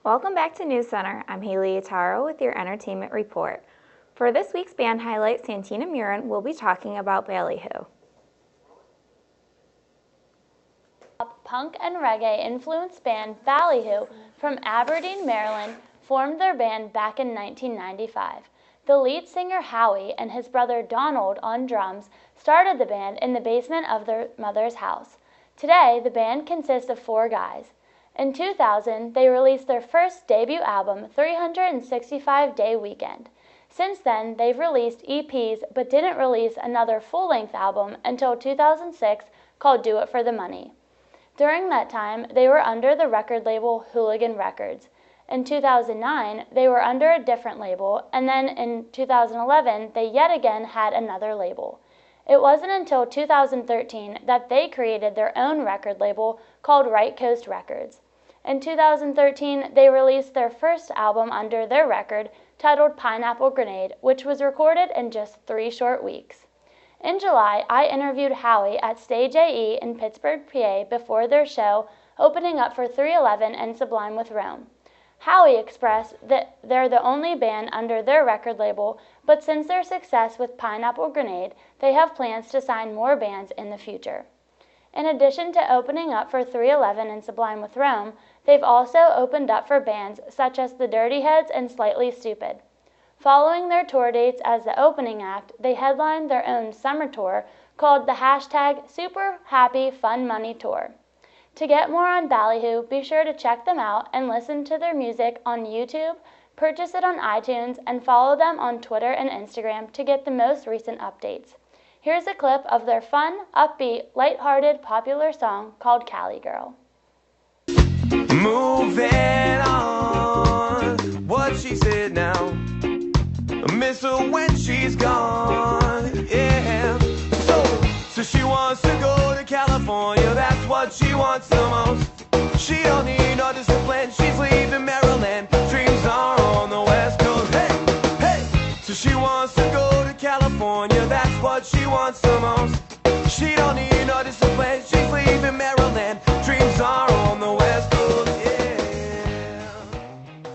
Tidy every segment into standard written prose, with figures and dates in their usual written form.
Welcome back to News Center. I'm Hayley Ettaro with your entertainment report. For this week's band highlight, Santina Murin will be talking about Ballyhoo. Punk and reggae influenced band Ballyhoo from Aberdeen, Maryland formed their band back in 1995. The lead singer Howie and his brother Donald on drums started the band in the basement of their mother's house. Today, the band consists of 4 guys. In 2000, they released their first debut album, 365 Day Weekend. Since then, they've released EPs but didn't release another full-length album until 2006 called Do It For The Money. During that time, they were under the record label Hooligan Records. In 2009, they were under a different label, and then in 2011, they yet again had another label. It wasn't until 2013 that they created their own record label called Right Coast Records. In 2013, they released their first album under their record, titled Pineapple Grenade, which was recorded in just 3 short weeks. In July, I interviewed Howie at Stage AE in Pittsburgh, PA before their show, opening up for 311 and Sublime with Rome. Howie expressed that they're the only band under their record label, but since their success with Pineapple Grenade, they have plans to sign more bands in the future. In addition to opening up for 311 and Sublime with Rome, they've also opened up for bands such as the Dirty Heads and Slightly Stupid. Following their tour dates as the opening act, they headlined their own summer tour called the Super Happy Fun Money Tour. To get more on Ballyhoo, be sure to check them out and listen to their music on YouTube, purchase it on iTunes, and follow them on Twitter and Instagram to get the most recent updates. Here's a clip of their fun, upbeat, lighthearted, popular song called Cali Girl. Moving on, what she said now, I miss her when she's gone, yeah. So she wants to go to California, that's what she wants the most. She don't need no discipline, she's leaving Maryland, dreams are on the West Coast, hey, hey. So she wants to go to California, that's what she wants the most. She don't need no discipline, she's leaving Maryland, dreams are on the West Coast, yeah.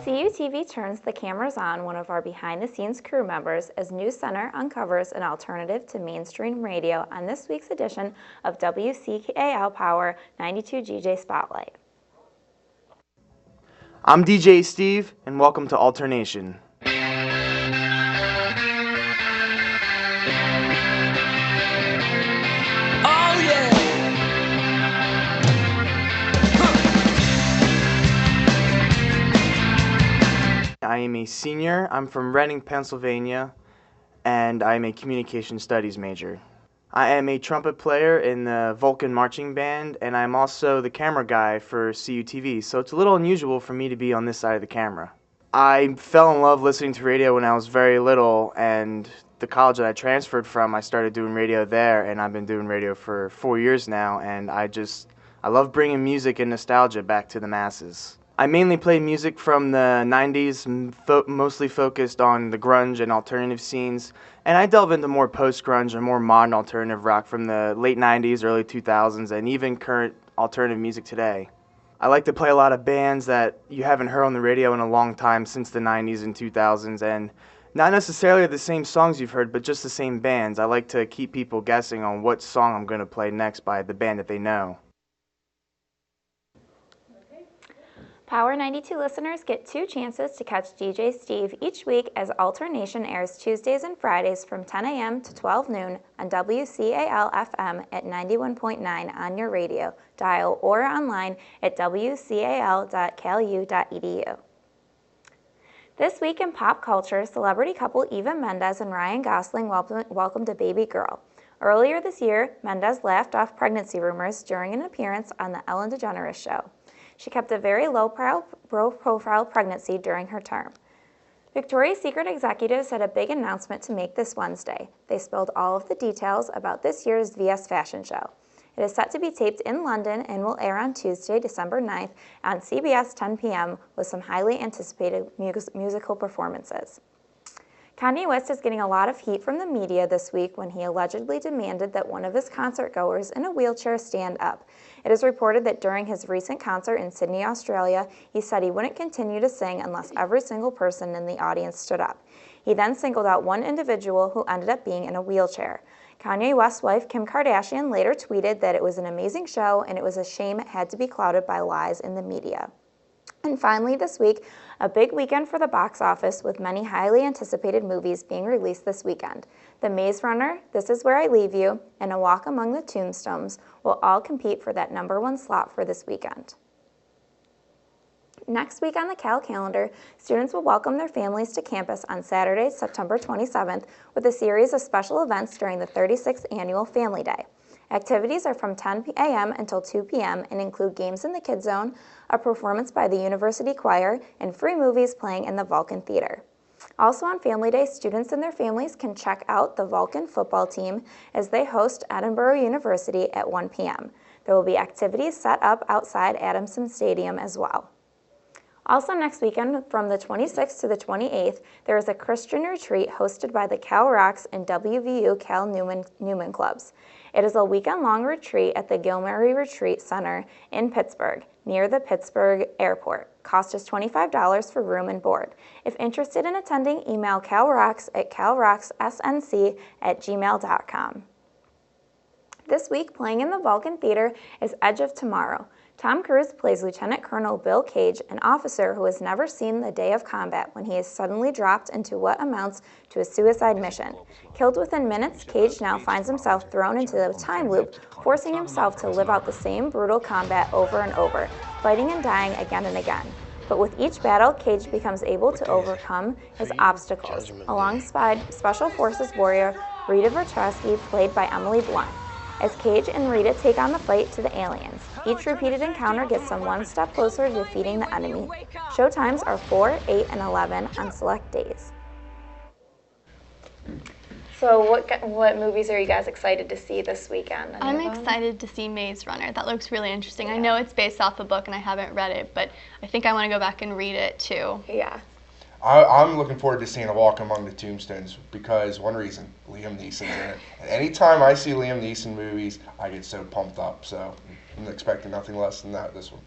CUTV turns the cameras on one of our behind-the-scenes crew members as News Center uncovers an alternative to mainstream radio on this week's edition of WCAL Power 92 GJ Spotlight. I'm DJ Steve, and welcome to Alternation. I am a senior. I'm from Reading, Pennsylvania, and I'm a communication studies major. I am a trumpet player in the Vulcan Marching Band, and I'm also the camera guy for CUTV, so it's a little unusual for me to be on this side of the camera. I fell in love listening to radio when I was very little, and the college that I transferred from, I started doing radio there, and I've been doing radio for 4 years now, and I love bringing music and nostalgia back to the masses. I mainly play music from the 90s, mostly focused on the grunge and alternative scenes, and I delve into more post-grunge or more modern alternative rock from the late 90s, early 2000s, and even current alternative music today. I like to play a lot of bands that you haven't heard on the radio in a long time, since the 90s and 2000s, and not necessarily the same songs you've heard, but just the same bands. I like to keep people guessing on what song I'm going to play next by the band that they know. Power 92 listeners get 2 chances to catch DJ Steve each week as Alternation airs Tuesdays and Fridays from 10 a.m. to 12 noon on WCAL-FM at 91.9 on your radio dial or online at wcal.calu.edu. This week in pop culture, celebrity couple Eva Mendes and Ryan Gosling welcomed a baby girl. Earlier this year, Mendes laughed off pregnancy rumors during an appearance on The Ellen DeGeneres Show. She kept a very low-profile pregnancy during her term. Victoria's Secret executives had a big announcement to make this Wednesday. They spilled all of the details about this year's VS Fashion Show. It is set to be taped in London and will air on Tuesday, December 9th on CBS 10 p.m. with some highly anticipated musical performances. Kanye West is getting a lot of heat from the media this week when he allegedly demanded that one of his concertgoers in a wheelchair stand up. It is reported that during his recent concert in Sydney, Australia, he said he wouldn't continue to sing unless every single person in the audience stood up. He then singled out one individual who ended up being in a wheelchair. Kanye West's wife, Kim Kardashian, later tweeted that it was an amazing show and it was a shame it had to be clouded by lies in the media. And finally this week, a big weekend for the box office with many highly anticipated movies being released this weekend. The Maze Runner, This Is Where I Leave You, and A Walk Among the Tombstones will all compete for that #1 slot for this weekend. Next week on the Cal calendar, students will welcome their families to campus on Saturday, September 27th, with a series of special events during the 36th Annual Family Day. Activities are from 10 a.m. until 2 p.m. and include games in the Kids Zone, a performance by the University Choir, and free movies playing in the Vulcan Theater. Also on Family Day, students and their families can check out the Vulcan football team as they host Edinburgh University at 1 p.m. There will be activities set up outside Adamson Stadium as well. Also next weekend, from the 26th to the 28th, there is a Christian retreat hosted by the Cal Rocks and WVU Cal Newman clubs. It is a weekend-long retreat at the Gilmary Retreat Center in Pittsburgh, near the Pittsburgh Airport. Cost is $25 for room and board. If interested in attending, email calrocks at calrockssnc@gmail.com. This week, playing in the Vulcan Theater is Edge of Tomorrow. Tom Cruise plays Lieutenant Colonel Bill Cage, an officer who has never seen the day of combat when he is suddenly dropped into what amounts to a suicide mission. Killed within minutes, Cage now finds himself thrown into a time loop, forcing himself to live out the same brutal combat over and over, fighting and dying again and again. But with each battle, Cage becomes able to overcome his obstacles, alongside Special Forces warrior Rita Verchowski, played by Emily Blunt, as Cage and Rita take on the fight to the aliens. Each repeated encounter gets them one step closer to defeating the enemy. Showtimes are 4, 8, and 11 on select days. So what movies are you guys excited to see this weekend? I'm excited to see Maze Runner. That looks really interesting. Yeah. I know it's based off a book and I haven't read it, but I think I want to go back and read it too. Yeah. I'm looking forward to seeing A Walk Among the Tombstones because one reason, Liam Neeson's in it. And anytime I see Liam Neeson movies, I get so pumped up. So I'm expecting nothing less than that this one.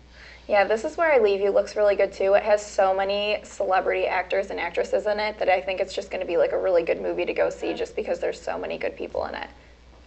Yeah, This Is Where I Leave You looks really good too. It has so many celebrity actors and actresses in it that I think it's just going to be like a really good movie to go see just because there's so many good people in it.